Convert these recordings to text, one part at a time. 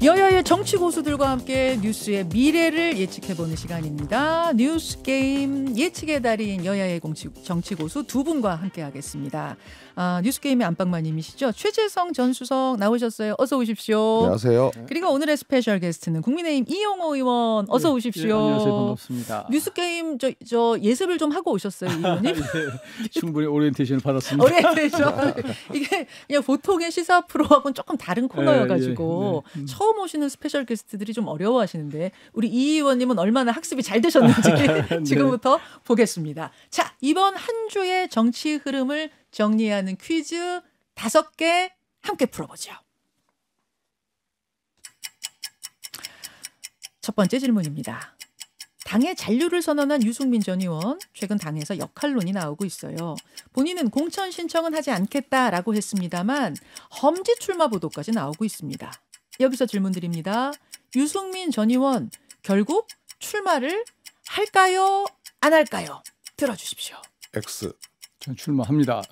여야의 정치 고수들과 함께 뉴스의 미래를 예측해보는 시간입니다. 뉴스 게임 예측의 달인 여야의 정치 고수 두 분과 함께하겠습니다. 뉴스 게임의 안방마님이시죠. 최재성 전 수석 나오셨어요. 어서 오십시오. 안녕하세요. 그리고 오늘의 스페셜 게스트는 국민의힘 이용호 의원 어서 오십시오. 네, 안녕하세요. 반갑습니다. 뉴스 게임 저 예습을 좀 하고 오셨어요, 이 의원님? 충분히 오리엔테이션을 받았습니다. 오리엔테이션. 이게 그냥 보통의 시사 프로하고는 조금 다른 코너여가지고 처음 오시는 스페셜 게스트들이 좀 어려워하시는데 우리 이 의원님은 얼마나 학습이 잘 되셨는지 지금부터 보겠습니다. 자, 이번 한 주의 정치 흐름을 정리하는 퀴즈 5개 함께 풀어보죠. 첫 번째 질문입니다. 당의 잔류를 선언한 유승민 전 의원, 최근 당에서 역할론이 나오고 있어요. 본인은 공천 신청은 하지 않겠다라고 했습니다만 험지 출마 보도까지 나오고 있습니다. 여기서 질문 드립니다. 유승민 전 의원 결국 출마를 할까요? 안 할까요? 들어주십시오. X. 전 출마합니다.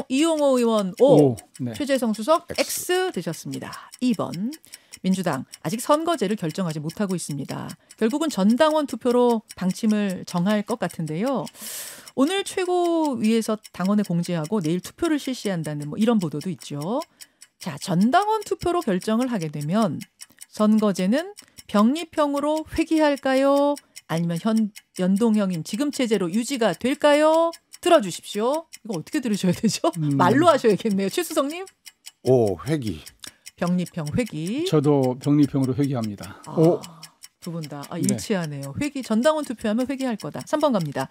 이용호 의원 O, 네. 최재성 수석 X 드셨습니다. 2번 민주당 아직 선거제를 결정하지 못하고 있습니다. 결국은 전당원 투표로 방침을 정할 것 같은데요. 오늘 최고위에서 당원을 공지하고 내일 투표를 실시한다는 이런 보도도 있죠. 자, 전당원 투표로 결정을 하게 되면 선거제는 병립형으로 회귀할까요? 아니면 연동형인 지금 체제로 유지가 될까요? 들어주십시오. 이거 어떻게 들으셔야 되죠? 말로 하셔야겠네요. 최 수석님. O. 회기. 병립형 회귀. 저도 병립형으로 회귀합니다. 두 분 다 일치하네요. 회귀 전당원 투표하면 회귀할 거다. 3번 갑니다.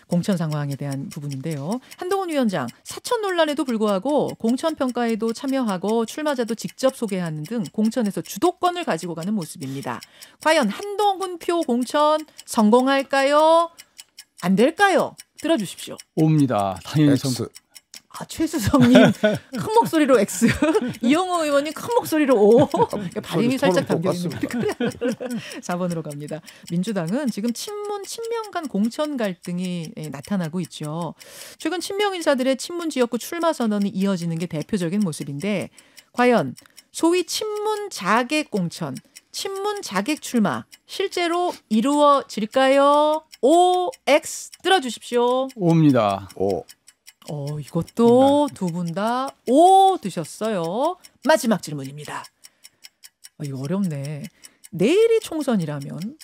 공천 상황에 대한 부분인데요. 한동훈 위원장 사천 논란에도 불구하고 공천 평가에도 참여하고 출마자도 직접 소개하는 등 공천에서 주도권을 가지고 가는 모습입니다. 과연 한동훈 표 공천 성공할까요? 안 될까요? 들어주십시오. O입니다. 당연히 X. 최수성님 큰 목소리로 X, 이용호 의원님 큰 목소리로 O. 발음이 살짝 담겨 있는 거예요. 4번으로 갑니다. 민주당은 지금 친명 간 공천 갈등이 나타나고 있죠. 최근 친명 인사들의 친문 지역구 출마 선언이 이어지는 게 대표적인 모습인데 과연 소위 친문 자객 공천, 친문 자객 출마 실제로 이루어질까요? O, X 들어주십시오. O입니다. O. 이것도 두 분 다 O 드셨어요. 마지막 질문입니다. 이거 어렵네. 내일이 총선이라면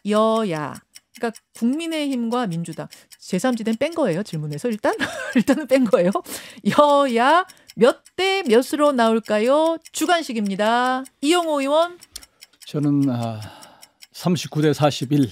여야, 그러니까 국민의힘과 민주당 제3지대는 뺀 거예요. 질문에서 일단은 뺀 거예요. 여야 몇 대 몇으로 나올까요? 주관식입니다. 이용호 의원. 저는 39대 41.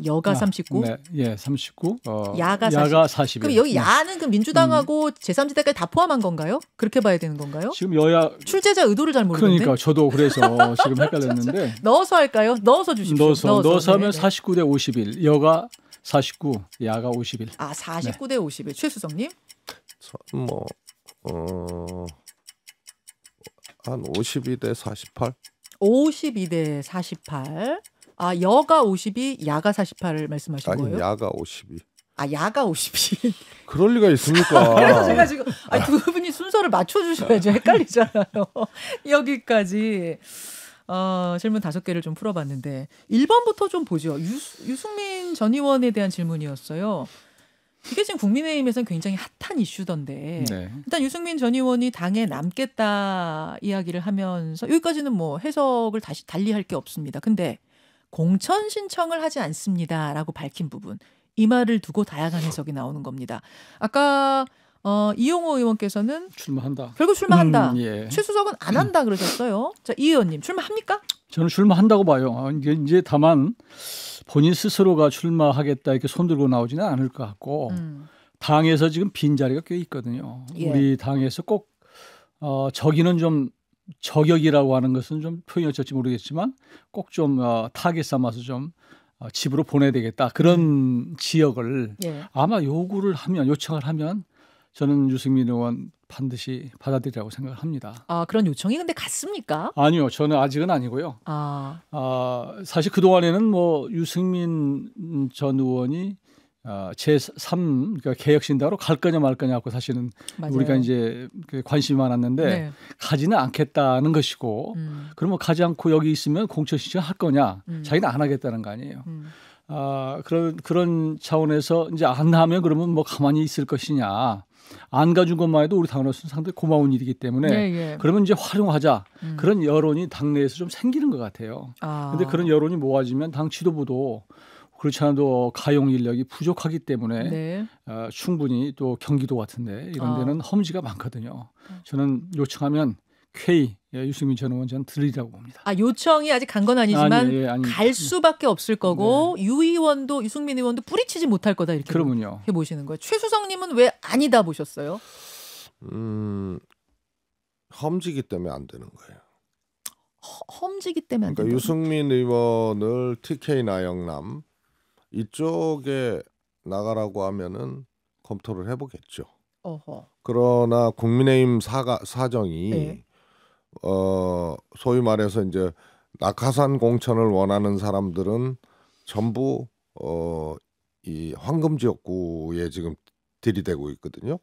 여가 39? 네, 39. 야가 41. 그럼 여기 야는 그 민주당하고 제3지대까지 다 포함한 건가요? 그렇게 봐야 되는 건가요? 지금 여야 출제자 의도를 잘 모르겠는데. 그러니까 저도 그래서 지금 헷갈렸는데. 넣어서 할까요? 넣어서 주십시오. 넣어서 하면 49대 51. 여가 49, 야가 51. 49대 51. 최수성님? 한 52대 48. 52대 48. 여가 52, 야가 48을 말씀하신 아니, 거예요? 야가 52. 야가 52. 그럴 리가 있습니까? 그래서 제가 지금 두 분이 순서를 맞춰주셔야죠. 헷갈리잖아요. 여기까지 질문 5개를 좀 풀어봤는데 1번부터 좀 보죠. 유승민 전 의원에 대한 질문이었어요. 이게 지금 국민의힘에서는 굉장히 핫한 이슈던데 일단 유승민 전 의원이 당에 남겠다 이야기를 하면서 여기까지는 해석을 다시 달리할 게 없습니다. 근데 공천 신청을 하지 않습니다라고 밝힌 부분, 이 말을 두고 다양한 해석이 나오는 겁니다. 아까 이용호 의원께서는 출마한다. 결국 출마한다. 예. 최 수석은 안 한다 그러셨어요. 자, 이 의원님 출마합니까? 저는 출마한다고 봐요. 이제 다만 본인 스스로가 출마하겠다 이렇게 손들고 나오지는 않을 것 같고 당에서 지금 빈자리가 꽤 있거든요. 우리 당에서 꼭 저기는 좀 저격이라고 하는 것은 좀 표현이 어쩔지 모르겠지만 꼭 좀 타겟 삼아서 좀 집으로 보내야 되겠다. 그런 지역을 아마 요청을 하면 저는 유승민 의원 반드시 받아들이라고 생각을 합니다. 그런 요청이 근데 갔습니까? 아니요. 저는 아직은 아니고요. 사실 그동안에는 유승민 전 의원이 제3 그러니까 개혁신당으로 갈 거냐 말 거냐 하고 사실은 맞아요. 우리가 이제 관심이 많았는데 네. 가지는 않겠다는 것이고 그러면 가지 않고 여기 있으면 공천 신청할 거냐 자기는 안 하겠다는 거 아니에요. 그런 차원에서 이제 안 하면 그러면 뭐 가만히 있을 것이냐. 안 가준 것만 해도 우리 당으로서는 상당히 고마운 일이기 때문에 예. 그러면 이제 활용하자. 그런 여론이 당내에서 좀 생기는 것 같아요. 그런데 그런 여론이 모아지면 당 지도부도 그렇지 않아도 가용 인력이 부족하기 때문에 네. 충분히 또 경기도 같은데 이런 데는 험지가 많거든요. 저는 요청하면 쾌히 유승민 전 의원 저는 드리라고 봅니다. 요청이 아직 간 건 아니지만 아니. 갈 수밖에 없을 거고 유 의원도 유승민 의원도 뿌리치지 못할 거다 이렇게 그러면요. 보시는 거예요. 최수성님은 왜 아니다 보셨어요? 험지기 때문에 안 되는 거예요. 험지기 때문에 안 그러니까 된다고? 유승민 의원을 TK 나영남 이쪽에 나가라고 하면은 검토를 해보겠죠. 어허. 그러나 국민의힘 사정이 네. 소위 말해서 이제 낙하산 공천을 원하는 사람들은 전부 이 황금 지역구에 지금 들이대고 있거든요.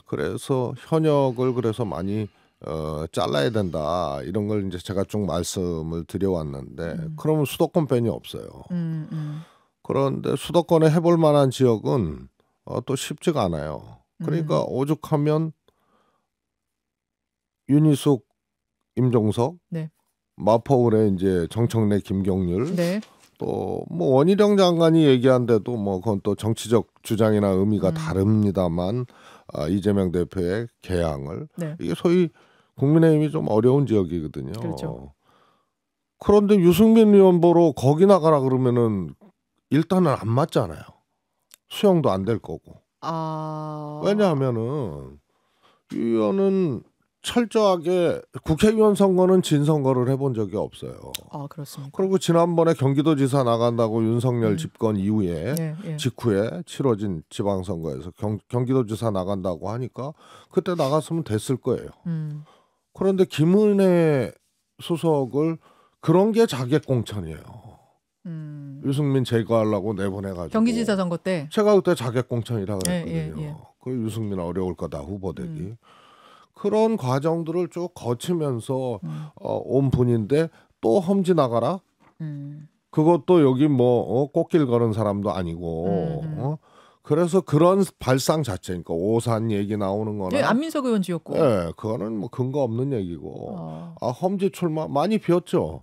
그래서 현역을 그래서 많이 잘라야 된다 이런 걸 이제 제가 쭉 말씀을 드려왔는데 그러면 수도권 밴이 없어요. 그런데 수도권에 해볼 만한 지역은 또 쉽지가 않아요. 그러니까 오죽하면 윤희숙, 임종석, 네. 마포울에 이제 정청래, 김경률, 네. 또 뭐 원희룡 장관이 얘기한데도 뭐 그건 또 정치적 주장이나 의미가 다릅니다만 이재명 대표의 개항을 네. 이게 소위 국민의힘이 좀 어려운 지역이거든요. 그렇죠. 그런데 유승민 의원 보러 거기 나가라 그러면은 일단은 안 맞잖아요. 수용도 안 될 거고. 왜냐하면은 이 의원은 철저하게 국회의원 선거는 진 선거를 해본 적이 없어요. 그렇습니까? 그리고 지난번에 경기도지사 나간다고 윤석열 집권 이후에 직후에 치러진 지방선거에서 경기도지사 나간다고 하니까 그때 나갔으면 됐을 거예요. 그런데 김은혜 수석을 그런 게 자객 공천이에요. 유승민 제거하려고 내보내가지고 경기지사 선거 때 제가 그때 자객 공천이라 그랬거든요. 예. 그 유승민 어려울 거다 후보되기. 그런 과정들을 쭉 거치면서 온 분인데 또 험지 나가라? 그것도 여기 뭐 꽃길 걸은 사람도 아니고 그래서 그런 발상 자체, 그러니까 오산 얘기 나오는 거나 안민석 의원 지었고, 그거는 뭐 근거 없는 얘기고 험지 출마 많이 비었죠.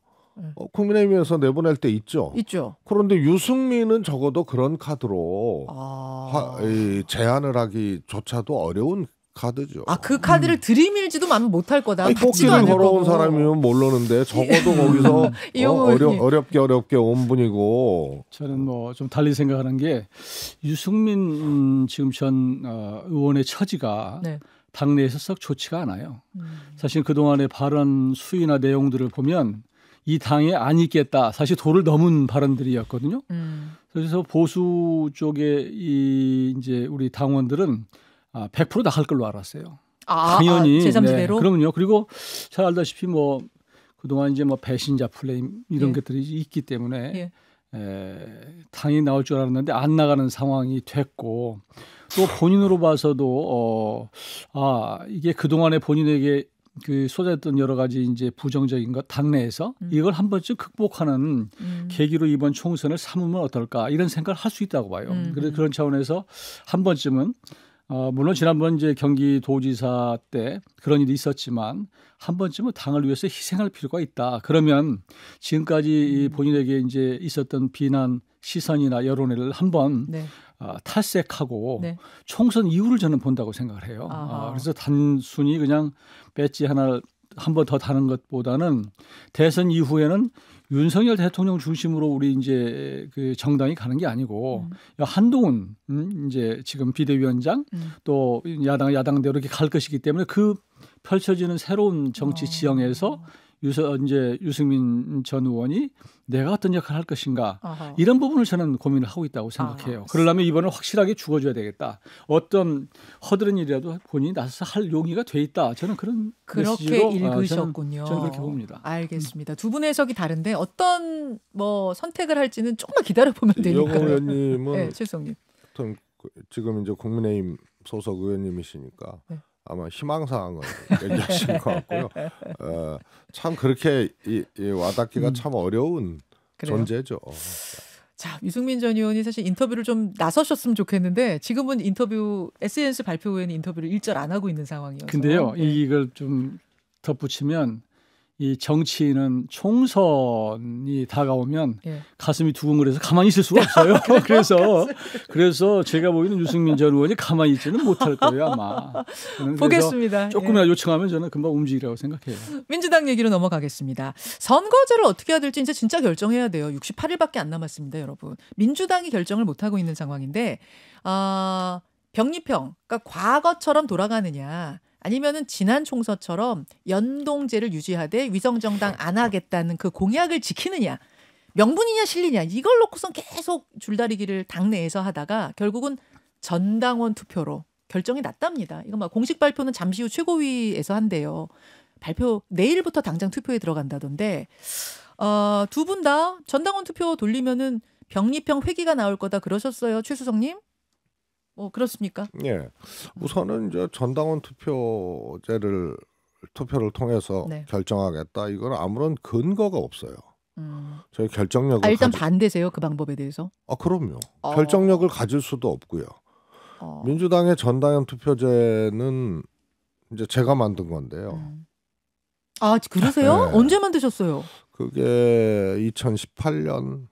국민의힘에서 내보낼 때 있죠. 그런데 유승민은 적어도 그런 카드로 제안을 하기조차도 어려운 카드죠. 그 카드를 들이밀지도 못할 거다. 꽃길을 걸어온 사람이면 모르는데 적어도 거기서 어렵게 온 분이고. 저는 뭐 좀 달리 생각하는 게 유승민 지금 전 의원의 처지가 당내에서 썩 좋지가 않아요. 사실 그동안의 발언 수위나 내용들을 보면 이 당에 안 있겠다. 사실 도를 넘은 발언들이었거든요. 그래서 보수 쪽에 이제 우리 당원들은 100% 나갈 걸로 알았어요. 당연히 제3지대로. 그러면요. 그리고 잘 알다시피 뭐 그동안 이제 뭐 배신자 플레임 이런 것들이 있기 때문에 당이 나올 줄 알았는데 안 나가는 상황이 됐고 또 본인으로 봐서도 이게 그동안에 본인에게 그 쏟아졌던 여러 가지 이제 부정적인 것 당내에서 이걸 한 번쯤 극복하는 계기로 이번 총선을 삼으면 어떨까 이런 생각을 할 수 있다고 봐요. 그래서 그런 차원에서 한 번쯤은 물론 지난번 이제 경기도지사 때 그런 일이 있었지만 한 번쯤은 당을 위해서 희생할 필요가 있다. 그러면 지금까지 본인에게 이제 있었던 비난 시선이나 여론을 한번 탈색하고 총선 이후를 저는 본다고 생각을 해요. 그래서 단순히 그냥 배지 하나 한 번 더 다는 것보다는 대선 이후에는 윤석열 대통령 중심으로 우리 이제 그 정당이 가는 게 아니고 한동훈 이제 지금 비대위원장 또 야당대로 이렇게 갈 것이기 때문에 그 펼쳐지는 새로운 정치 지형에서 이제 유승민 전 의원이 내가 어떤 역할을 할 것인가 이런 부분을 저는 고민을 하고 있다고 생각해요. 그러려면 이번은 확실하게 죽어줘야 되겠다. 어떤 허드렛 일이라도 본인이 나서서 할 용의가 돼 있다. 저는 그렇게 읽으셨군요. 저는 그렇게 봅니다. 알겠습니다. 두 분의 해석이 다른데 어떤 뭐 선택을 할지는 조금만 기다려보면 되니까요. 여 의원님은 최수성님. 하여튼 지금 이제 국민의힘 소속 의원님이시니까 네. 아마 희망사항을 얘기하신 것 같고요. 참 그렇게 와닿기가 참 어려운 그래요? 존재죠. 자, 유승민 전 의원이 사실 인터뷰를 좀 나서셨으면 좋겠는데 지금은 인터뷰 SNS 발표 후에는 인터뷰를 일절 안 하고 있는 상황이어서. 근데요, 네. 이걸 좀 덧붙이면 이 정치인은 총선이 다가오면 예. 가슴이 두근거려서 가만히 있을 수가 없어요. 그래서 제가 보기에는 유승민 전 의원이 가만히 있지는 못할 거예요 아마. 보겠습니다. 조금이라도 요청하면 저는 금방 움직이라고 생각해요. 민주당 얘기로 넘어가겠습니다. 선거제를 어떻게 해야 될지 이제 진짜 결정해야 돼요. 68일밖에 안 남았습니다, 여러분. 민주당이 결정을 못하고 있는 상황인데 병리평, 그러니까 과거처럼 돌아가느냐. 아니면은 지난 총선처럼 연동제를 유지하되 위성정당 안 하겠다는 그 공약을 지키느냐. 명분이냐 실리냐. 이걸 놓고선 계속 줄다리기를 당내에서 하다가 결국은 전당원 투표로 결정이 났답니다. 이거 막 공식 발표는 잠시 후 최고위에서 한대요. 발표 내일부터 당장 투표에 들어간다던데 두 분 다 전당원 투표 돌리면은 병리평 회기가 나올 거다 그러셨어요. 최수성님? 그렇습니까? 예. 우선은 이제 전당원 투표를 통해서 네. 결정하겠다. 이건 아무런 근거가 없어요. 저희 결정력을 일단 반대세요? 그 방법에 대해서? 그럼요. 결정력을 가질 수도 없고요. 민주당의 전당원 투표제는 이제 제가 만든 건데요. 그러세요? 네. 언제 만드셨어요? 그게 2018년.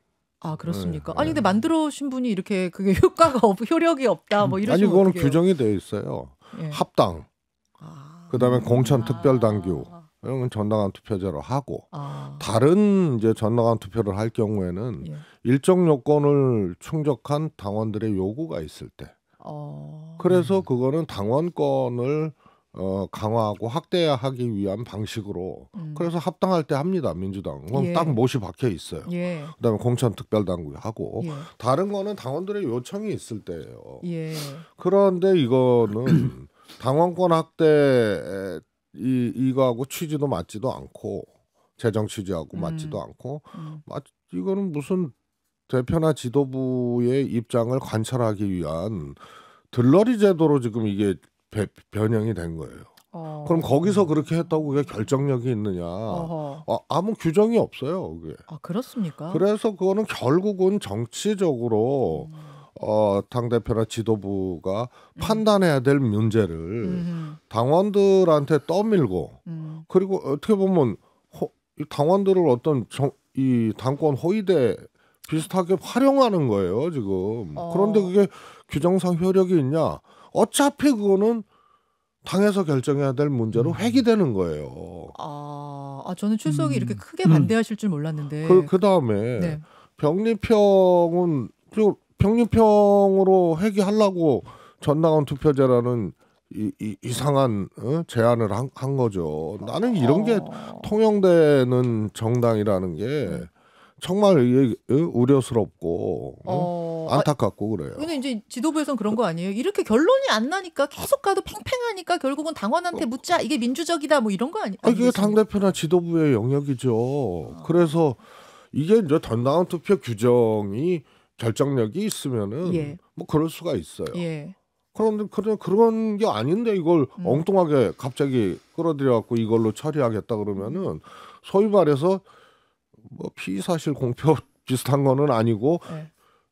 그렇습니까? 아니 근데 만들어오신 분이 이렇게 그게 효력이 없다 뭐 이러시면 아니 그거는 어떡해요? 규정이 되어 있어요. 예. 합당, 그다음에 공천 특별당규 이런 건 전당원 투표제로 하고 다른 이제 전당원 투표를 할 경우에는 일정 요건을 충족한 당원들의 요구가 있을 때, 그래서 그거는 당원권을 강화하고 확대하기 위한 방식으로 그래서 합당할 때 합니다. 민주당 그건 딱 못이 박혀 있어요. 그다음에 공천 특별당국 하고 다른 거는 당원들의 요청이 있을 때예요. 그런데 이거는 당원권 확대 이거하고 취지도 맞지도 않고 재정 취지하고 맞지도 않고 이거는 무슨 대표나 지도부의 입장을 관철하기 위한 들러리 제도로 지금 이게 변형이 된 거예요. 그럼 거기서 그렇게 했다고 그게 결정력이 있느냐? 아무 규정이 없어요. 그게. 그렇습니까? 그래서 그거는 결국은 정치적으로 당대표나 지도부가 판단해야 될 문제를 당원들한테 떠밀고 그리고 어떻게 보면 당원들을 어떤 이 당권 호위대 비슷하게 활용하는 거예요 지금. 그런데 그게 규정상 효력이 있냐? 어차피 그거는 당에서 결정해야 될 문제로 회귀되는 거예요. 저는 출석이 이렇게 크게 반대하실 줄 몰랐는데. 그다음에 네. 병리평으로 회귀하려고 전당원 투표제라는 이상한 제안을 한 거죠. 나는 이런 게 통용되는 정당이라는 게 정말 우려스럽고 안타깝고 그래요. 근데 이제 지도부에서는 그런 거 아니에요? 이렇게 결론이 안 나니까 계속 가도 팽팽하니까 결국은 당원한테 묻자. 이게 민주적이다 뭐 이런 거 아니에요? 이게 당대표나 지도부의 영역이죠. 그래서 이게 이제 전당원 투표 규정이 결정력이 있으면은 뭐 그럴 수가 있어요. 그런데 그런 게 아닌데 이걸 엉뚱하게 갑자기 끌어들여갖고 이걸로 처리하겠다 그러면은 소위 말해서 뭐 피의사실 공표 비슷한 거는 아니고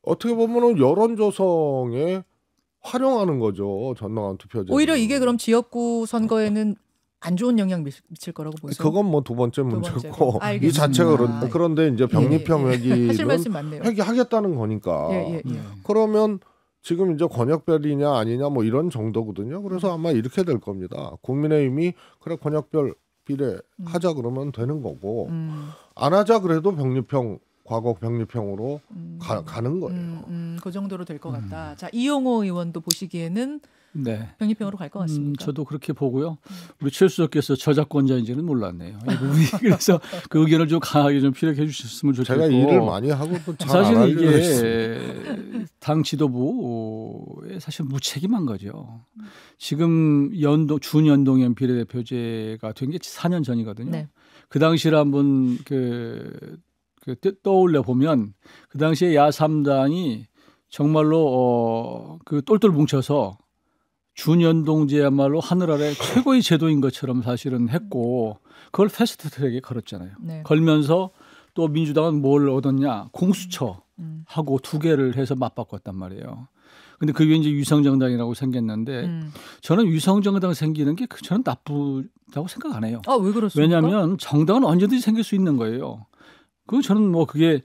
어떻게 보면은 여론 조성에 활용하는 거죠. 전당원 투표제. 오히려 이게 그럼 지역구 선거에는 안 좋은 영향 미칠 거라고 보세요? 그건 뭐 두 번째 문제고 이 자체가 그런데 이제 병리평 회기는 회기하겠다는 거니까. 그러면 지금 이제 권역별이냐 아니냐 뭐 이런 정도거든요. 그래서 아마 이렇게 될 겁니다. 국민의힘이 그래 권역별 비례 하자 그러면 되는 거고 안 하자 그래도 과거 병리평으로 가는 거예요. 그 정도로 될 것 같다. 자, 이용호 의원도 보시기에는 네. 병리평으로 갈 것 같습니까? 저도 그렇게 보고요. 우리 최수석께서 저작권자인지는 몰랐네요. 그래서 그 의견을 좀 강하게 좀 피력해 주셨으면 좋겠고. 제가 일을 많이 하고 사실 이게 당 지도부에 사실 무책임한 거죠. 지금 준연동형 비례대표제가 된 게 4년 전이거든요. 네. 그 당시를 한번 떠올려 보면 그 당시에 야3당이 정말로 그 똘똘 뭉쳐서 준연동제야말로 하늘 아래 최고의 제도인 것처럼 사실은 했고 그걸 패스트트랙에 걸었잖아요. 네. 걸면서 또 민주당은 뭘 얻었냐? 공수처하고 2개를 해서 맞바꿨단 말이에요. 근데 그게 이제 위성정당이라고 생겼는데 저는 위성정당 생기는 게 저는 나쁘다고 생각 안 해요. 아, 왜 그렇습니까? 왜냐하면 정당은 언제든지 생길 수 있는 거예요. 그 저는 뭐 그게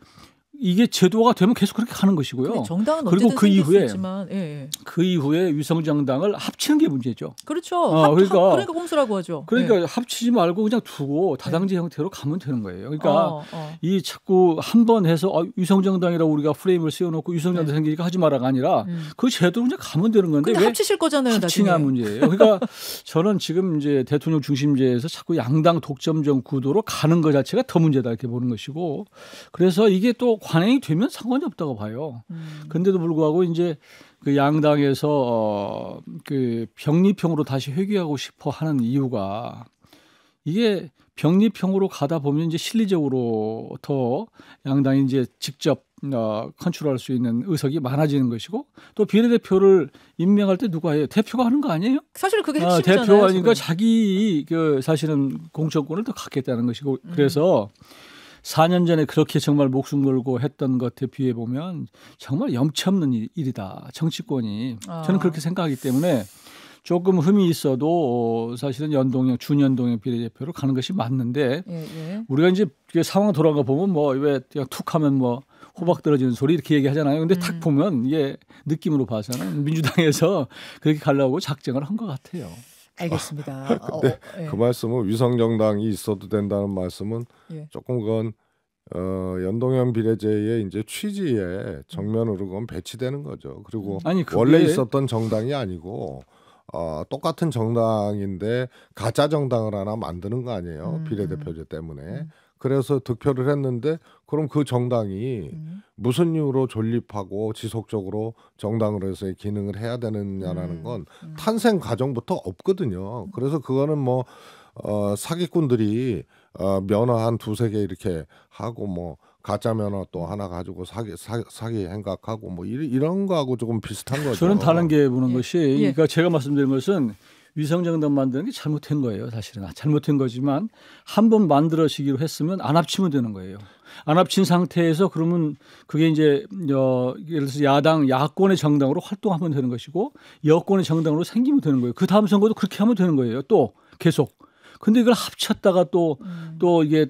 이게 제도가 되면 계속 그렇게 가는 것이고요. 정당은 그리고 그 이후에 있지만, 예. 그 이후에 위성정당을 합치는 게 문제죠. 그렇죠. 그러니까 꼼수라고 하죠. 그러니까 예. 합치지 말고 그냥 두고 다당제 형태로 가면 되는 거예요. 그러니까 이 자꾸 한 번 해서 위성정당이라고 우리가 프레임을 씌워놓고 위성정당 생기니까 하지 마라가 아니라 그 제도로 그냥 가면 되는 건데 근데 합치실 거잖아요. 합치냐 문제예요. 그러니까 저는 지금 이제 대통령 중심제에서 자꾸 양당 독점적 구도로 가는 것 자체가 더 문제다 이렇게 보는 것이고 그래서 이게 또 관행이 되면 상관이 없다고 봐요. 그런데도 불구하고 이제 그 양당에서 그 병립형으로 다시 회귀하고 싶어 하는 이유가 이게 병립형으로 가다 보면 이제 실리적으로 더 양당이 이제 직접 컨트롤할 수 있는 의석이 많아지는 것이고 또 비례대표를 임명할 때 누가 해요? 대표가 하는 거 아니에요? 사실 그게 핵심이잖아요. 대표가 하니까 자기 그 사실은 공천권을 더 갖겠다는 것이고 그래서 4년 전에 그렇게 정말 목숨 걸고 했던 것에 비해 보면 정말 염치없는 일이다. 정치권이. 저는 그렇게 생각하기 때문에 조금 흠이 있어도 사실은 준연동형 비례대표로 가는 것이 맞는데 우리가 이제 상황 돌아가 보면 뭐 왜 그냥 툭 하면 뭐 호박 떨어지는 소리 이렇게 얘기하잖아요. 근데 딱 보면 이게 느낌으로 봐서는 민주당에서 그렇게 가려고 작정을 한 것 같아요. 알겠습니다. 그 말씀은 위성정당이 있어도 된다는 말씀은 조금 그건 연동형 비례제의 이제 취지에 정면으로 그건 배치되는 거죠. 그리고 원래 있었던 정당이 아니고 똑같은 정당인데 가짜 정당을 하나 만드는 거 아니에요. 비례대표제 때문에. 그래서 득표를 했는데 그럼 그 정당이 무슨 이유로 존립하고 지속적으로 정당으로서의 기능을 해야 되느냐라는 건 탄생 과정부터 없거든요. 그래서 그거는 뭐 사기꾼들이 면허 한 2-3개 이렇게 하고 뭐 가짜 면허 또 하나 가지고 사기 행각하고 뭐 이런 거하고 조금 비슷한 거죠. 저는 다른 게 보는 것이 그러니까 제가 말씀드린 것은 위성정당 만드는 게 잘못된 거예요. 사실은 잘못된 거지만 한 번 만들어지기로 했으면 안 합치면 되는 거예요. 안 합친 상태에서 그러면 그게 이제 예를 들어서 야권의 정당으로 활동하면 되는 것이고 여권의 정당으로 생기면 되는 거예요. 그 다음 선거도 그렇게 하면 되는 거예요. 또 계속. 근데 이걸 합쳤다가 또 이게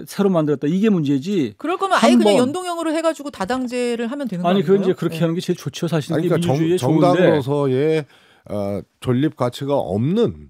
새로 만들었다. 이게 문제지. 그럴 거면 아예 그냥 연동형으로 해가지고 다당제를 하면 되는 거예요. 아니, 그건 이제 그렇게 하는 게 제일 좋죠. 사실. 그러니까 민주주의에 정당으로서의 존립 가치가 없는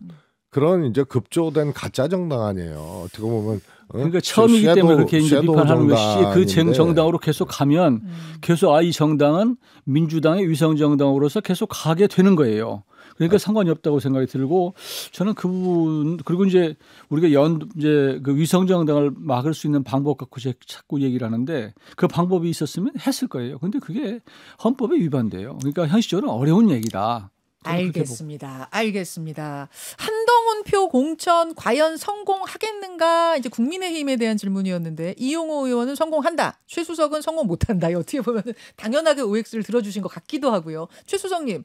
그런 이제 급조된 가짜 정당 아니에요. 어떻게 보면 그러니까 처음이기 때문에 그렇게 이제 비판하는 것이지 그 정당으로 계속 가면 계속 이 정당은 민주당의 위성 정당으로서 계속 가게 되는 거예요. 그러니까 상관이 없다고 생각이 들고 저는 그 부분 그리고 이제 우리가 이제 그 위성 정당을 막을 수 있는 방법 갖고 자꾸 얘기를 하는데 그 방법이 있었으면 했을 거예요. 그런데 그게 헌법에 위반돼요. 그러니까 현실적으로 어려운 얘기다. 알겠습니다. 한동훈 표 공천 과연 성공하겠는가? 이제 국민의힘에 대한 질문이었는데 이용호 의원은 성공한다. 최수석은 성공 못한다. 어떻게 보면 당연하게 OX를 들어주신 것 같기도 하고요. 최수석님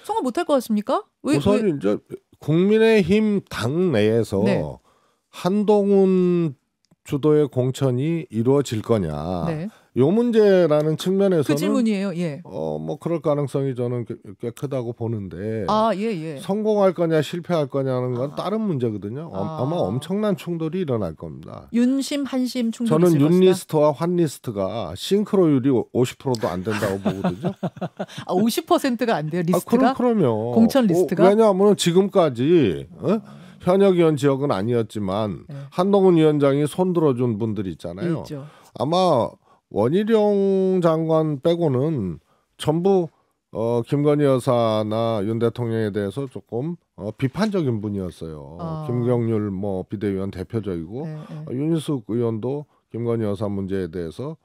성공 못할 것 같습니까? 우선 이제 국민의힘 당 내에서 한동훈 주도의 공천이 이루어질 거냐? 요 문제라는 측면에서는 그 질문이에요. 뭐 그럴 가능성이 저는 꽤 크다고 보는데 예. 성공할 거냐 실패할 거냐는 건 다른 문제거든요. 아마 엄청난 충돌이 일어날 겁니다. 윤심 한심 충돌이 저는 있을 윤리스트와 환리스트가 싱크로율이 50%도 안 된다고 보거든요. 50%가 안 돼요 리스트가? 그럼요. 공천 리스트가? 왜냐하면 지금까지 현역 의원 지역은 아니었지만 한동훈 위원장이 손들어준 분들이 있잖아요. 있죠. 아마 원희룡 장관 빼고는 전부 김건희 여사나 윤 대통령에 대해서 조금 비판적인 분이었어요. 김경률 뭐 비대위원 대표적이고 윤희숙 의원도 김건희 여사 문제에 대해서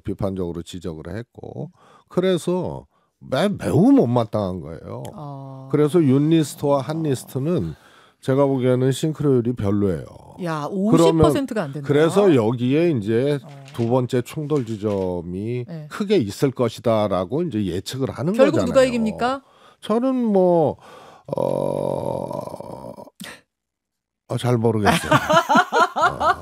비판적으로 지적을 했고 그래서 매우 못마땅한 거예요. 그래서 윤리스트와 한리스트는 제가 보기에는 싱크로율이 별로예요. 야, 50%가 안 된다. 그래서 여기에 이제 두 번째 충돌 지점이 네. 크게 있을 것이다라고 이제 예측을 하는 결국 거잖아요. 누가 이깁니까? 저는 뭐 잘 모르겠어요.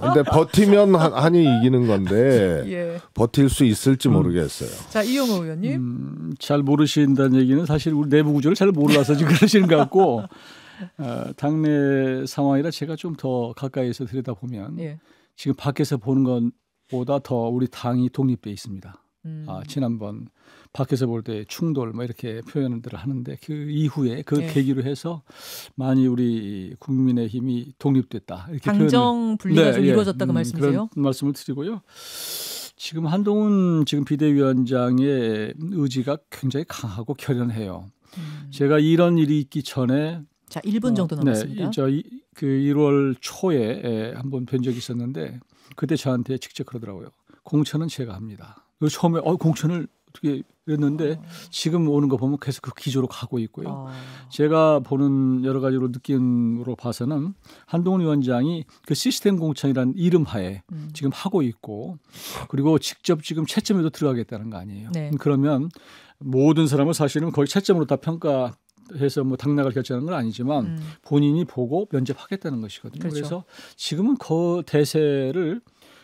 근데 버티면 한이 이기는 건데 예. 버틸 수 있을지 모르겠어요. 자, 이용호 의원님. 잘 모르신다는 얘기는 사실 우리 내부 구조를 잘 몰라서 지금 그러시는 것 같고 당내 상황이라 제가 좀 더 가까이서 들여다보면 예. 지금 밖에서 보는 것보다 더 우리 당이 독립돼 있습니다. 지난번 밖에서 볼 때 충돌 뭐 이렇게 표현들을 하는데 그 이후에 그 계기로 해서 많이 우리 국민의힘이 독립됐다 이렇게 당정 분리가 좀 이루어졌다고 말씀이세요? 그런 말씀을 드리고요. 지금 한동훈 지금 비대위원장의 의지가 굉장히 강하고 결연해요. 제가 이런 일이 있기 전에 자 1분 정도 남았습니다. 그 1월 초에 한번 뵌 적이 있었는데 그때 저한테 직접 그러더라고요. 공천은 제가 합니다. 처음에 공천을 어떻게 그랬는데 지금 오는 거 보면 계속 그 기조로 가고 있고요. 제가 보는 여러 가지로 느낌으로 봐서는 한동훈 위원장이 그 시스템 공천이라는 이름 하에 지금 하고 있고 그리고 직접 지금 채점에도 들어가겠다는 거 아니에요. 네. 그러면 모든 사람은 사실은 거의 채점으로 다 평가해서 뭐 당락을 결정하는 건 아니지만 본인이 보고 면접하겠다는 것이거든요. 그렇죠. 그래서 지금은 그 대세를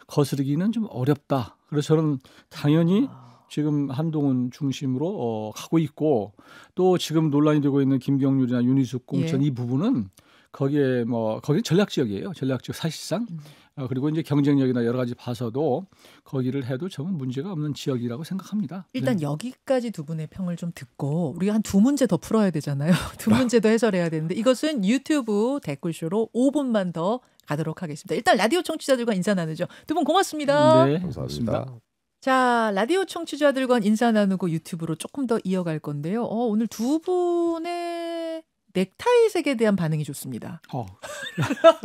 거스르기는 좀 어렵다. 그래서 저는 당연히 지금 한동훈 중심으로 가고 있고 또 지금 논란이 되고 있는 김경률이나 윤희숙 공천 이 부분은 거기에 거기 전략 지역이에요. 전략 지역 사실상 그리고 이제 경쟁력이나 여러 가지 봐서도 거기를 해도 저는 문제가 없는 지역이라고 생각합니다. 일단 여기까지 두 분의 평을 좀 듣고 우리가 한 두 문제 더 풀어야 되잖아요. 두 문제 더 해설해야 되는데 이것은 유튜브 댓글쇼로 5분만 더 가도록 하겠습니다. 일단 라디오 청취자들과 인사 나누죠. 두 분 고맙습니다. 네, 감사합니다. 자, 라디오 청취자들과 인사 나누고 유튜브로 조금 더 이어갈 건데요. 오늘 두 분의 넥타이색에 대한 반응이 좋습니다.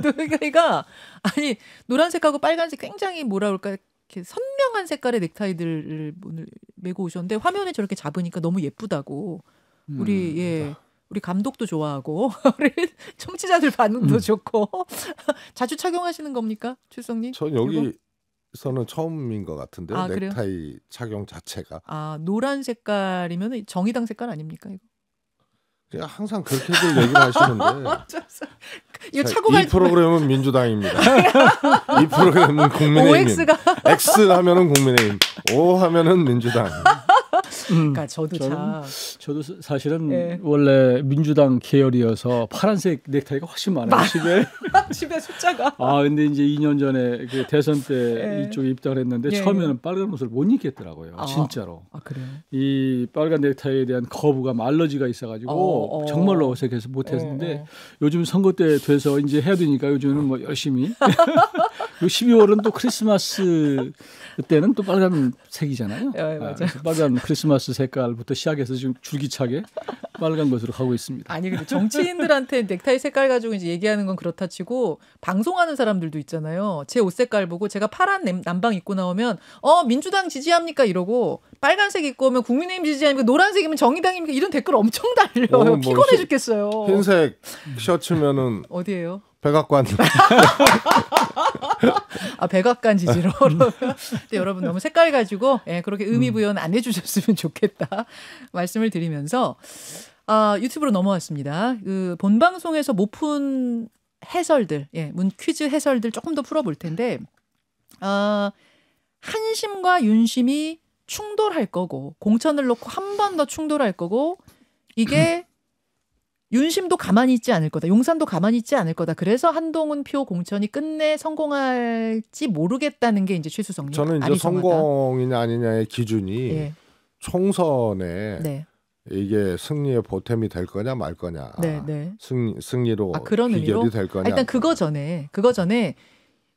그러니까 아니 노란색하고 빨간색 굉장히 뭐라 그럴까 이렇게 선명한 색깔의 넥타이들을 오늘 메고 오셨는데 화면에 저렇게 잡으니까 너무 예쁘다고 우리 감독도 좋아하고 우리 청취자들 반응도 좋고 자주 착용하시는 겁니까, 출석님? 전 여기서는 처음인 것 같은데 넥타이 그래요? 착용 자체가. 노란 색깔이면 정의당 색깔 아닙니까 이거? 그냥 항상 그렇게들 얘기를 하시는데 이거 차고 갈 이 프로그램은 민주당입니다. 이 프로그램은 국민의힘. OX가 X 하면은 국민의힘, O 하면은 민주당. 그러니까 저도 사실은 원래 민주당 계열이어서 파란색 넥타이가 훨씬 많아요. 집에 숫자가. 근데 이제 2년 전에 그 대선 때 이쪽에 입당을 했는데 처음에는 빨간 옷을 못 입겠더라고요. 진짜로. 그래요? 이 빨간 넥타이에 대한 거부감, 알러지가 있어가지고 정말로 어색해서 못했는데 요즘 선거 때 돼서 이제 해야 되니까 요즘은 뭐 열심히. 12월은 또 크리스마스 때는 또 빨간색이잖아요. 맞아요. 빨간 크리스마스 색깔부터 시작해서 지금 줄기차게 빨간 것으로 가고 있습니다. 아니 근데 정치인들한테 넥타이 색깔 가지고 이제 얘기하는 건 그렇다 치고 방송하는 사람들도 있잖아요. 제 옷 색깔 보고 제가 파란 남방 입고 나오면 민주당 지지합니까 이러고 빨간색 입고 오면 국민의힘 지지합니까 노란색이면 정의당입니까 이런 댓글 엄청 달려요. 피곤해 죽겠어요. 흰색 셔츠면은 어디예요? 백악관. 백악관 지지로. 근데 여러분 너무 색깔 가지고 그렇게 의미 부여는 안 해주셨으면 좋겠다 말씀을 드리면서 유튜브로 넘어왔습니다. 그 본 방송에서 못 푼 해설들, 문 퀴즈 해설들 조금 더 풀어볼 텐데 한심과 윤심이 충돌할 거고 공천을 놓고 한 번 더 충돌할 거고 이게 윤심도 가만히 있지 않을 거다. 용산도 가만히 있지 않을 거다. 그래서 한동훈 표 공천이 끝내 성공할지 모르겠다는 게 이제 최수성님. 저는 이제 성공이냐 아니냐의 기준이 총선에 이게 승리의 보탬이 될 거냐 말 거냐. 승리로 그런 비결이 의미로? 될 거냐. 일단 그거 전에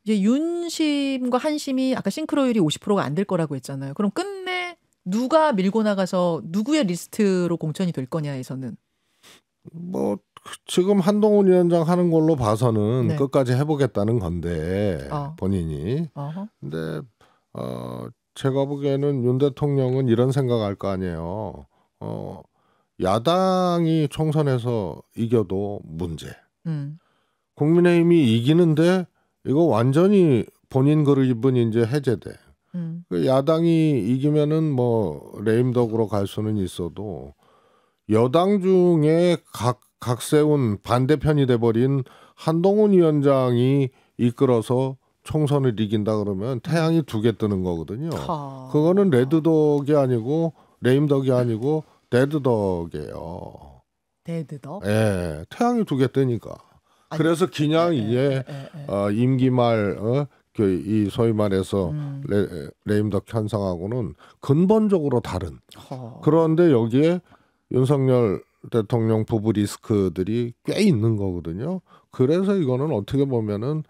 이제 윤심과 한심이 아까 싱크로율이 50%가 안 될 거라고 했잖아요. 그럼 끝내 누가 밀고 나가서 누구의 리스트로 공천이 될 거냐에서는. 뭐 지금 한동훈 위원장 하는 걸로 봐서는 끝까지 해보겠다는 건데 본인이. 근데 제가 보기에는 윤 대통령은 이런 생각할 거 아니에요. 야당이 총선에서 이겨도 문제. 국민의힘이 이기는데 이거 완전히 본인 그립은 이제 해제돼. 야당이 이기면은 뭐 레임덕으로 갈 수는 있어도 여당 중에 각 세운 반대편이 돼버린 한동훈 위원장이 이끌어서 총선을 이긴다 그러면 태양이 2개 뜨는 거거든요. 그거는 레드덕이 아니고 레임덕이 아니고 데드덕이에요. 데드덕? 예, 태양이 2개 뜨니까. 그래서 그냥 이게 임기 말 이 소위 말해서 레임덕 현상하고는 근본적으로 다른. 그런데 여기에 윤석열 대통령 부부 리스크들이 꽤 있는 거거든요. 그래서 이거는 어떻게 보면은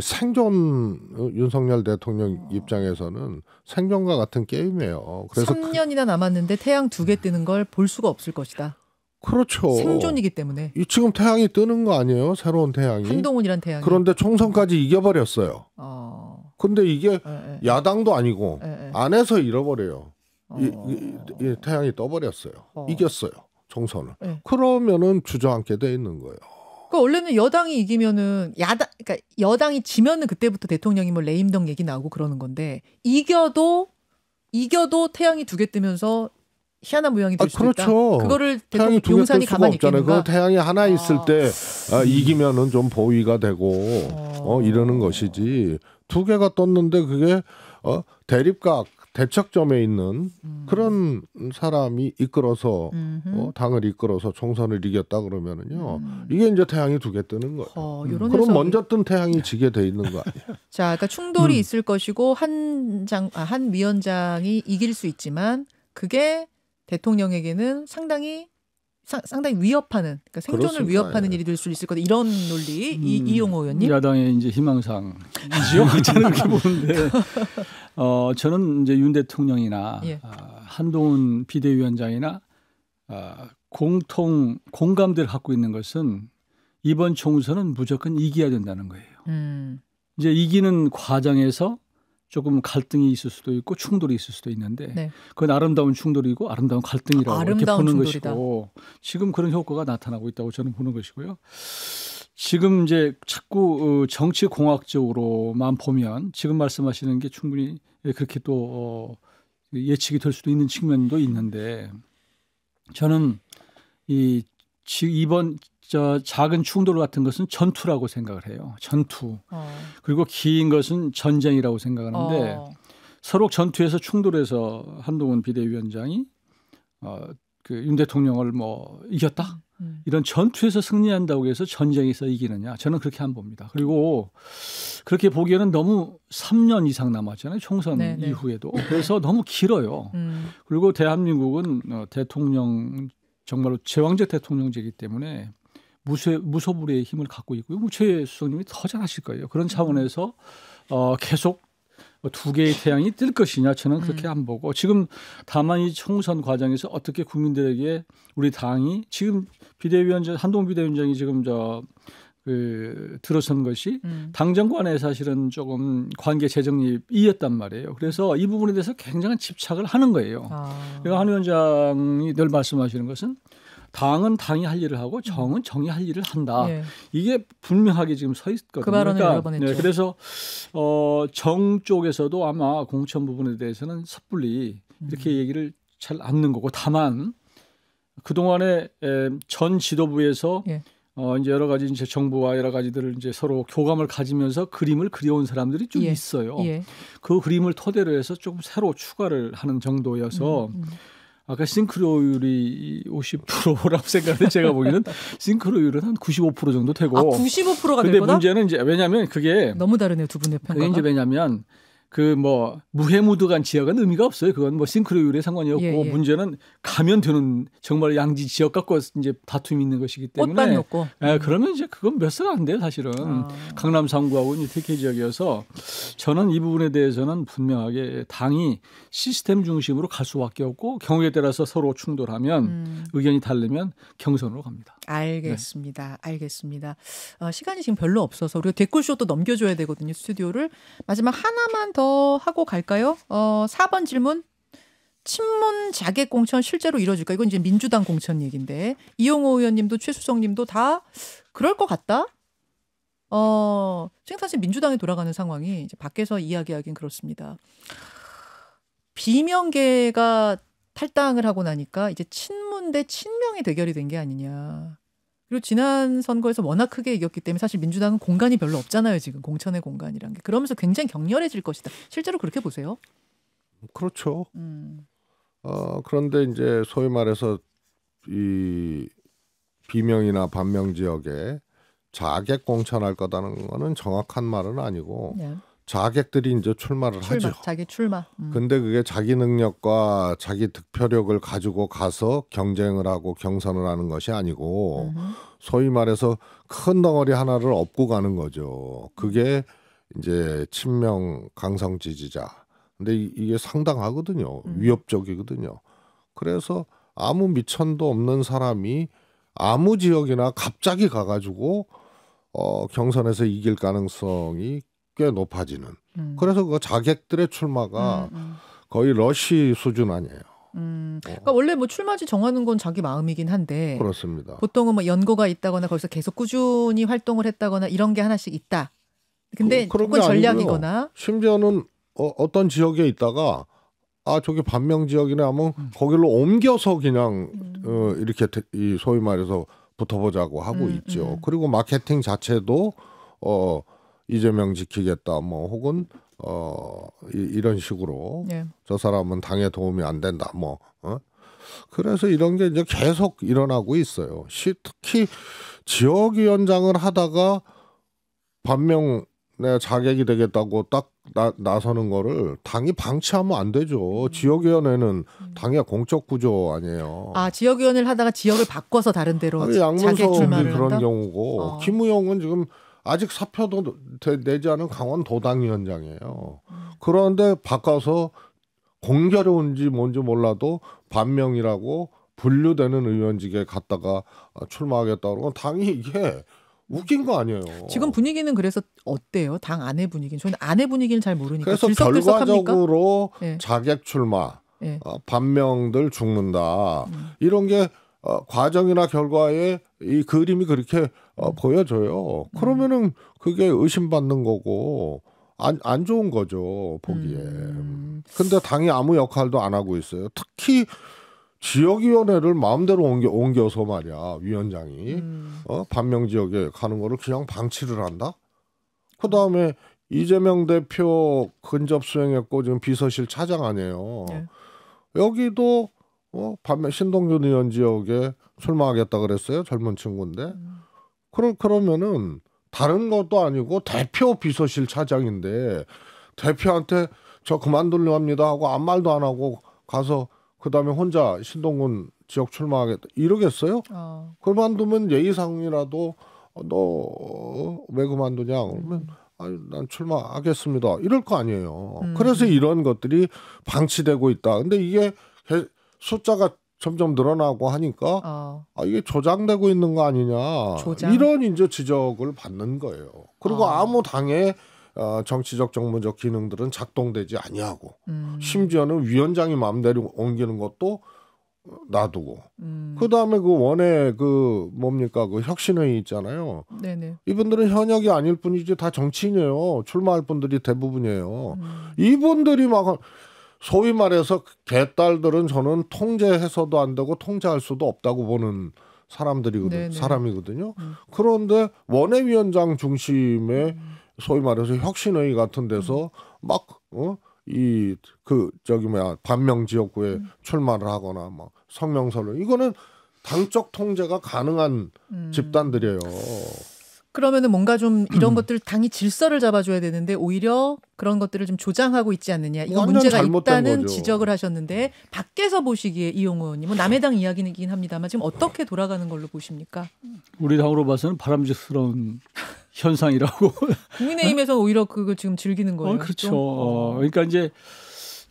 생존 윤석열 대통령 입장에서는 생존과 같은 게임이에요. 그래서 3년이나 남았는데 태양 2개 뜨는 걸 볼 수가 없을 것이다. 그렇죠. 생존이기 때문에. 지금 태양이 뜨는 거 아니에요? 새로운 태양이. 한동훈이란 태양이. 그런데 총선까지 이겨버렸어요. 근데 이게 야당도 아니고 안에서 잃어버려요. 이 태양이 떠버렸어요. 이겼어요. 총선을. 그러면은 주저앉게 돼 있는 거예요. 그러니까 원래는 여당이 이기면은 그러니까 여당이 지면은 그때부터 대통령이 뭐 레임덕 얘기 나오고 그러는 건데 이겨도 태양이 2개 뜨면서 희한한 모양이 될 수 그렇죠. 있다. 그거를 대통령 용산이 가만히 있겠는가? 그 태양이 하나 있을 때 이기면은 좀 보위가 되고 이러는 것이지 2개가 떴는데 그게 대립각 대척점에 있는 그런 사람이 이끌어서 당을 이끌어서 총선을 이겼다 그러면은요 이게 이제 태양이 2개 뜨는 거예요. 그럼 먼저 뜬 태양이 지게 돼 있는 거 아니에요? 자, 그러니까 충돌이 있을 것이고 한 위원장이 이길 수 있지만 그게 대통령에게는 상당히 위협하는, 그러니까 생존을 그렇습니다. 위협하는 일이 될 수 있을 거다. 이런 논리 이용호 의원님. 야당의 이제 희망상이죠. 저는 그렇게 보는데, 저는 이제 윤 대통령이나 한동훈 비대위원장이나 공통 공감대를 갖고 있는 것은 이번 총선은 무조건 이겨야 된다는 거예요. 이제 이기는 과정에서 조금 갈등이 있을 수도 있고 충돌이 있을 수도 있는데 그건 아름다운 충돌이고 아름다운 갈등이라고 이렇게 보는 충돌이다. 것이고 지금 그런 효과가 나타나고 있다고 저는 보는 것이고요. 지금 이제 자꾸 정치 공학적으로만 보면 지금 말씀하시는 게 충분히 그렇게 또 예측이 될 수도 있는 측면도 있는데 저는 이번 작은 충돌 같은 것은 전투라고 생각을 해요. 전투. 그리고 긴 것은 전쟁이라고 생각하는데 서로 전투에서 충돌해서 한동훈 비대위원장이 그 윤 대통령을 뭐 이겼다. 이런 전투에서 승리한다고 해서 전쟁에서 이기느냐. 저는 그렇게 안 봅니다. 그리고 그렇게 보기에는 너무 3년 이상 남았잖아요. 총선 이후에도. 그래서 너무 길어요. 그리고 대한민국은 대통령 정말로 제왕적 대통령제이기 때문에 무소불위의 힘을 갖고 있고요. 최 수석님이 더 잘하실 거예요. 그런 차원에서 계속 2개의 태양이 뜰 것이냐 저는 그렇게 안 보고 지금 다만 이 총선 과정에서 어떻게 국민들에게 우리 당이 지금 한동훈 비대위원장이 지금 들어선 것이 당정간에 사실은 조금 관계 재정립이었단 말이에요. 그래서 이 부분에 대해서 굉장한 집착을 하는 거예요. 그러니까 한 위원장이 늘 말씀하시는 것은 당은 당이 할 일을 하고 정은 정이 할 일을 한다. 이게 분명하게 지금 서 있거든요. 그 발언을 여러 번 했죠. 그래서 정 쪽에서도 아마 공천 부분에 대해서는 섣불리 이렇게 얘기를 잘 않는 거고 다만 그동안에 전 지도부에서 이제 여러 가지 이제 정부와 여러 가지들을 이제 서로 교감을 가지면서 그림을 그려온 사람들이 좀 있어요. 그 그림을 토대로 해서 조금 새로 추가를 하는 정도여서 아까 싱크로율이 50%라고 생각하는데 제가 보기에는 싱크로율은 한 95% 정도 되고. 95%가 근데 될 거다? 문제는 이제 왜냐하면 그게 너무 다르네요, 두 분의 평가가. 그게 이제 왜냐하면 무해무드간 지역은 의미가 없어요. 그건 뭐 싱크로율에 상관이 없고 문제는 가면 되는 정말 양지 지역 갖고 이제 다툼이 있는 것이기 때문에. 꽃밭이 없고. 그러면 이제 그건 몇 살 안 돼요, 사실은. 강남 3구하고 이제 특혜 지역이어서 저는 이 부분에 대해서는 분명하게 당이 시스템 중심으로 갈 수밖에 없고 경우에 따라서 서로 충돌하면 의견이 다르면 경선으로 갑니다. 알겠습니다. 알겠습니다. 시간이 지금 별로 없어서 우리가 댓글쇼도 넘겨줘야 되거든요, 스튜디오를. 마지막 하나만 더 하고 갈까요? 4번 질문. 친문 자객 공천 실제로 이루어질까? 이건 이제 민주당 공천 얘기인데 이용호 의원님도 최수석 님도 다 그럴 것 같다? 지금 사실 민주당에 돌아가는 상황이 이제 밖에서 이야기하긴 그렇습니다. 비명계가 탈당을 하고 나니까 이제 친문 대 친명의 대결이 된 게 아니냐. 그리고 지난 선거에서 워낙 크게 이겼기 때문에 사실 민주당은 공간이 별로 없잖아요. 지금 공천의 공간이란 게. 그러면서 굉장히 격렬해질 것이다. 실제로 그렇게 보세요? 그렇죠. 그런데 이제 소위 말해서 이 비명이나 반명 지역에 자객 공천할 거다는 거는 정확한 말은 아니고 네. 자객들이 이제 출마를 하죠. 자기 출마. 근데 그게 자기 능력과 자기 득표력을 가지고 가서 경쟁을 하고 경선을 하는 것이 아니고 소위 말해서 큰 덩어리 하나를 업고 가는 거죠. 그게 이제 친명 강성 지지자. 근데 이게 상당하거든요. 위협적이거든요. 그래서 아무 미천도 없는 사람이 아무 지역이나 갑자기 가가지고 경선에서 이길 가능성이 꽤 높아지는. 그래서 그 자객들의 출마가 거의 러시 수준 아니에요. 그러니까 원래 뭐 출마지 정하는 건 자기 마음이긴 한데 그렇습니다. 보통은 뭐 연고가 있다거나 거기서 계속 꾸준히 활동을 했다거나 이런 게 하나씩 있다. 근데 그건 전략이거나 아니고요. 심지어는 어떤 지역에 있다가 저기 반명 지역이네 하면 거기로 옮겨서 그냥 이렇게 이 소위 말해서 붙어보자고 하고 있죠. 그리고 마케팅 자체도 이재명 지키겠다 뭐 혹은 이런 식으로 네. 저 사람은 당에 도움이 안 된다 뭐 그래서 이런 게 이제 계속 일어나고 있어요. 특히 지역위원장을 하다가 반명 내 자객이 되겠다고 딱 나서는 거를 당이 방치하면 안 되죠. 지역위원회는 당의 공적 구조 아니에요. 지역위원회를 하다가 지역을 바꿔서 다른 데로 자객 출마를 그런 한다? 경우고 김우영은 지금 아직 사표도 내지 않은 강원도당위원장이에요. 그런데 바꿔서 공교로운지 뭔지 몰라도 반명이라고 분류되는 의원직에 갔다가 출마하겠다고 그러면 당이 이게 웃긴 거 아니에요. 지금 분위기는 그래서 어때요? 당 안의 분위기는. 저는 안의 분위기는 잘 모르니까. 그래서 결과적으로 네. 자객 출마, 네. 반명들 죽는다. 이런 게 과정이나 결과에 이 그림이 그렇게 보여져요. 그러면은 그게 의심받는 거고 안 좋은 거죠, 보기에. 근데 당이 아무 역할도 안 하고 있어요. 특히 지역위원회를 마음대로 옮겨서 말이야 위원장이 반명 지역에 가는 거를 그냥 방치를 한다. 그 다음에 이재명 대표 근접 수행했고 지금 비서실 차장 아니에요. 네. 여기도 반면 신동균 의원 지역에 출마하겠다 그랬어요. 젊은 친구인데. 그러면은 다른 것도 아니고 대표 비서실 차장인데 대표한테 저 그만두려 합니다 하고 아무 말도 안 하고 가서 그다음에 혼자 신동군 지역 출마하겠다 이러겠어요? 그만두면 예의상이라도 너 왜 그만두냐 그러면 난 출마하겠습니다 이럴 거 아니에요. 그래서 이런 것들이 방치되고 있다. 근데 이게 숫자가 점점 늘어나고 하니까 이게 조장되고 있는 거 아니냐. 이런 이제 지적을 받는 거예요. 그리고 아무 당의 정치적 정무적 기능들은 작동되지 아니하고 심지어는 위원장이 마음대로 옮기는 것도 놔두고 그다음에 그 원외 그 뭡니까 그 혁신회의 있잖아요. 네네. 이분들은 현역이 아닐 뿐이지 다 정치인이에요. 출마할 분들이 대부분이에요. 이분들이 막 소위 말해서 개딸들은 저는 통제해서도 안 되고 통제할 수도 없다고 보는 사람이거든요. 그런데 원외위원장 중심의 소위 말해서 혁신회의 같은 데서 막 반명 지역구에 출마를 하거나 막 성명서를 이거는 당적 통제가 가능한 집단들이에요. 그러면은 뭔가 좀 이런 것들 당이 질서를 잡아줘야 되는데 오히려 그런 것들을 좀 조장하고 있지 않느냐. 이건 문제가 있다는 거죠. 지적을 하셨는데 밖에서 보시기에 이용호 의원님은 남의 당 이야기이긴 합니다만 지금 어떻게 돌아가는 걸로 보십니까? 우리 당으로 봐서는 바람직스러운 현상이라고. 국민의힘에서 오히려 그걸 지금 즐기는 거예요. 그렇죠. 그러니까 이제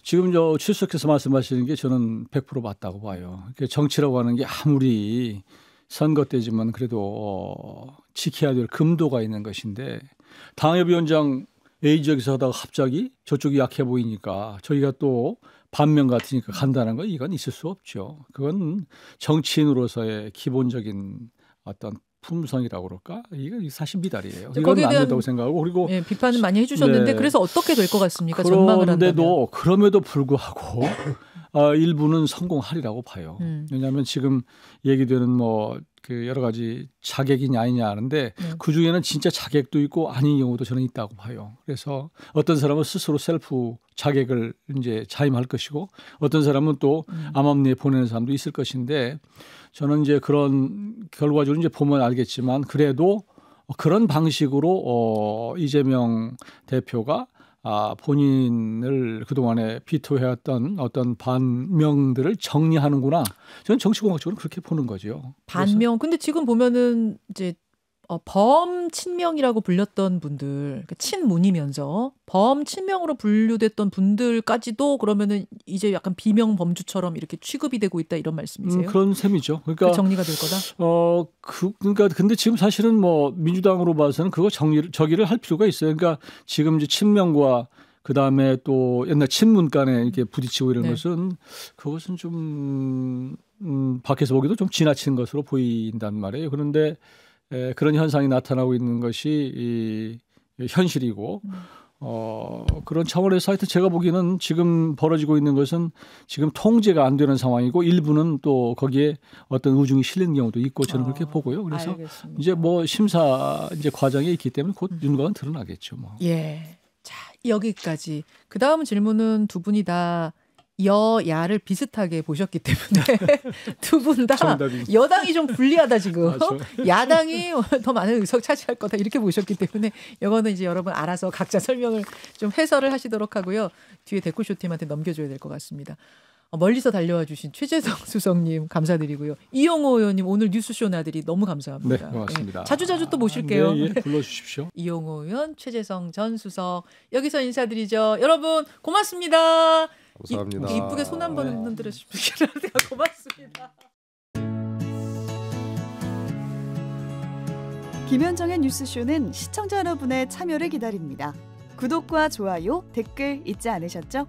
지금 출석해서 말씀하시는 게 저는 100% 맞다고 봐요. 그러니까 정치라고 하는 게 아무리 선거 때지만 그래도 지켜야 될 금도가 있는 것인데 당협위원장 A 지역에서 하다가 갑자기 저쪽이 약해 보이니까 저희가 또 반면 같으니까 간다는 건 이건 있을 수 없죠. 그건 정치인으로서의 기본적인 어떤 품성이라고 그럴까? 이게 사실 미달이에요. 거기에 이건 안 대한 된다고 생각하고 그리고 비판은 많이 해주셨는데 네. 그래서 어떻게 될 것 같습니까? 전망을 한다면. 그럼에도 불구하고 일부는 성공하리라고 봐요. 왜냐하면 지금 얘기되는 뭐 그 여러 가지 자객이냐 아니냐 하는데 그 중에는 진짜 자객도 있고 아닌 경우도 저는 있다고 봐요. 그래서 어떤 사람은 스스로 셀프 자객을 이제 자임할 것이고 어떤 사람은 또 암암리에 보내는 사람도 있을 것인데 저는 이제 그런 결과적으로 이제 보면 알겠지만 그래도 그런 방식으로 이재명 대표가 본인을 그동안에 비토해왔던 어떤 반명들을 정리하는구나. 저는 정치공학적으로 그렇게 보는 거죠. 반명. 근데 지금 보면은 이제 범친명이라고 불렸던 분들, 그러니까 친문이면서 범친명으로 분류됐던 분들까지도 그러면은 이제 약간 비명 범주처럼 이렇게 취급이 되고 있다 이런 말씀이세요? 그런 셈이죠. 그러니까 정리가 될 거다. 그러니까 근데 지금 사실은 뭐 민주당으로 봐서는 그거 저기를 할 필요가 있어요. 그러니까 지금 이제 친명과 그 다음에 또 옛날 친문 간에 이렇게 부딪히고 이런 것은 그것은 좀 밖에서 보기도 좀 지나친 것으로 보인단 말이에요. 그런데 그런 현상이 나타나고 있는 것이 현실이고 그런 차원에서 하여튼 제가 보기에는 지금 벌어지고 있는 것은 지금 통제가 안 되는 상황이고 일부는 또 거기에 어떤 의중이 실린 경우도 있고 저는 그렇게 보고요. 그래서 알겠습니다. 이제 뭐 심사 이제 과정에 있기 때문에 곧 윤곽은 드러나겠죠. 뭐. 예. 자, 여기까지. 그 다음 질문은 두 분이 다 여야를 비슷하게 보셨기 때문에 두 분 다 여당이 좀 불리하다 지금. 야당이 더 많은 의석 차지할 거다 이렇게 보셨기 때문에 이거는 이제 여러분 알아서 각자 설명을 좀 해설을 하시도록 하고요. 뒤에 데코쇼팀한테 넘겨줘야 될 것 같습니다. 멀리서 달려와 주신 최재성 수석님 감사드리고요. 이용호 의원님 오늘 뉴스쇼 나들이 너무 감사합니다. 네, 고맙습니다. 자주자주 또 모실게요. 네, 불러주십시오. 이용호 의원, 최재성 전 수석 여기서 인사드리죠. 여러분 고맙습니다. 감사합니다. 이쁘게 손 한번 흔들어 주시면 고맙습니다. 김현정의 뉴스쇼는 시청자 여러분의 참여를 기다립니다. 구독과 좋아요, 댓글 잊지 않으셨죠?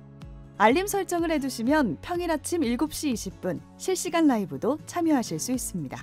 알림 설정을 해두시면 평일 아침 7시 20분 실시간 라이브도 참여하실 수 있습니다.